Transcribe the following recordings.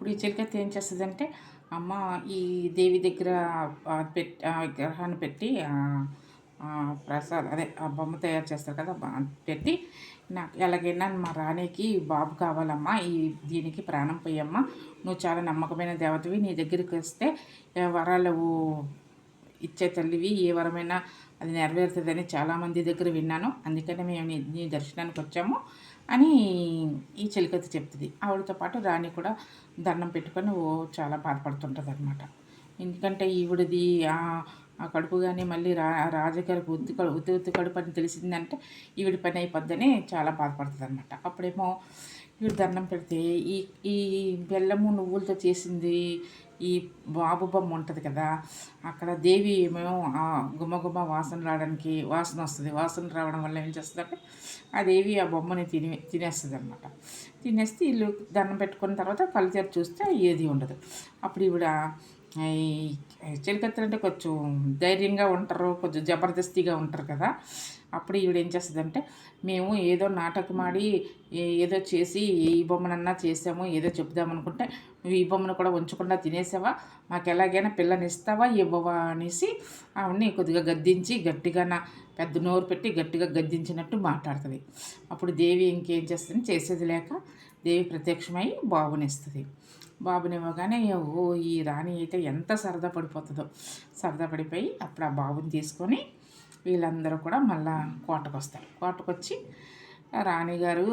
ఇప్పుడు ఈ చిలకత్త ఏం చేస్తుందంటే, అమ్మ ఈ దేవి దగ్గర విగ్రహాన్ని పెట్టి అదే ఆ బొమ్మ తయారు చేస్తారు కదా! పెట్టి నాకు ఎలాగైనా మా రాణికి బాబు కావాలమ్మా, దీనికి ప్రాణం పోయమ్మా, నువ్వు చాలా నమ్మకమైన దేవతవి, నీ దగ్గరికి వస్తే వరాలు ఇచ్చే తల్లివి, ఏ వరమైనా అది నెరవేరుతుందని చాలామంది దగ్గర విన్నాను, అందుకని మేము నీ దర్శనానికి వచ్చాము అని ఈ చెలికత్తి చెప్తుంది. ఆవిడతో పాటు రాణి కూడా దండం పెట్టుకొని చాలా బాధపడుతుంటుంది అనమాట. ఎందుకంటే ఈవిడది ఆ కడుపు కానీ మళ్ళీ రాజుగారికి ఉత్తి కడుపు అని తెలిసిందంటే ఈవిడ పని అయిపోద్దని చాలా బాధపడుతుంది అనమాట. అప్పుడేమో ఈవిడ దండం పెడితే ఈ ఈ బెల్లము నువ్వులతో చేసింది ఈ బాబు బొమ్మ ఉంటుంది కదా, అక్కడ దేవి ఏమో గుమ్మ వాసన రావడానికి వాసన వస్తుంది. వాసన రావడం వల్ల ఏం చేస్తుందంటే ఆ దేవి ఆ బొమ్మని తినేస్తుంది అనమాట. తినేస్తే వీళ్ళు దండం పెట్టుకున్న తర్వాత కళ్ళు తెరిచి చూస్తే ఏది ఉండదు. అప్పుడు ఈవిడ ఈ చెలికత్తెలు అంటే కొంచెం ధైర్యంగా ఉంటారు, కొంచెం జబర్దస్తిగా ఉంటారు కదా. అప్పుడు ఈవిడ ఏం చేస్తుందంటే, మేము ఏదో నాటకమాడి ఏదో చేసి ఈ బొమ్మనన్నా చేసాము, ఏదో చెప్దామనుకుంటే నువ్వు ఈ బొమ్మను కూడా ఉంచకుండా తినేసావా, మాకు ఎలాగైనా పిల్లని ఇస్తావా ఇవ్వవా అనేసి ఆవిడని కొద్దిగా గద్దించి గట్టిగా పెద్ద నోరు పెట్టి గట్టిగా గద్దించినట్టు మాట్లాడుతుంది. అప్పుడు దేవి ఇంకేం చేస్తుంది, చేసేది లేక దేవి ప్రత్యక్షమై బాబునిస్తుంది. బాబునివ్వగానే ఈ రాణి అయితే ఎంత సరదా పడిపోతుందో, సరదా పడిపోయి అప్పుడు ఆ బాబుని తీసుకొని వీళ్ళందరూ కూడా మళ్ళా కోటకొస్తారు. కోటకొచ్చి రాణిగారు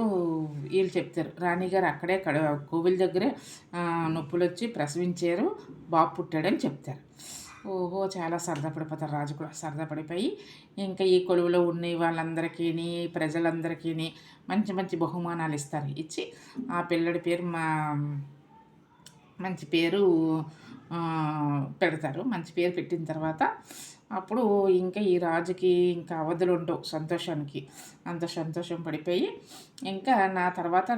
వీళ్ళు చెప్తారు, రాణిగారు అక్కడే కోవిల దగ్గరే నొప్పులు వచ్చి ప్రసవించారు, బాబు పుట్టాడని చెప్తారు. ఓహో చాలా సరదా పడిపోతారు. రాజు కూడా సరదా పడిపోయి ఇంకా ఈ కొలువులో ఉన్న వాళ్ళందరికీ ప్రజలందరికీ మంచి మంచి బహుమానాలు ఇస్తారు. ఇచ్చి ఆ పిల్లడి పేరు మంచి పేరు పెడతారు. మంచి పేరు పెట్టిన తర్వాత అప్పుడు ఇంకా ఈ రాజుకి ఇంకా అవధులు ఉండవు సంతోషానికి. అంత సంతోషం పడిపోయి ఇంకా నా తర్వాత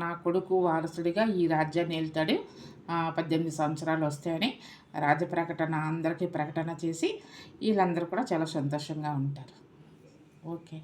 నా కొడుకు వారసుడిగా ఈ రాజ్యాన్ని వెళ్తాడు, 18 సంవత్సరాలు వస్తాయని ప్రకటన అందరికీ ప్రకటన చేసి వీళ్ళందరూ కూడా చాలా సంతోషంగా ఉంటారు. ఓకే.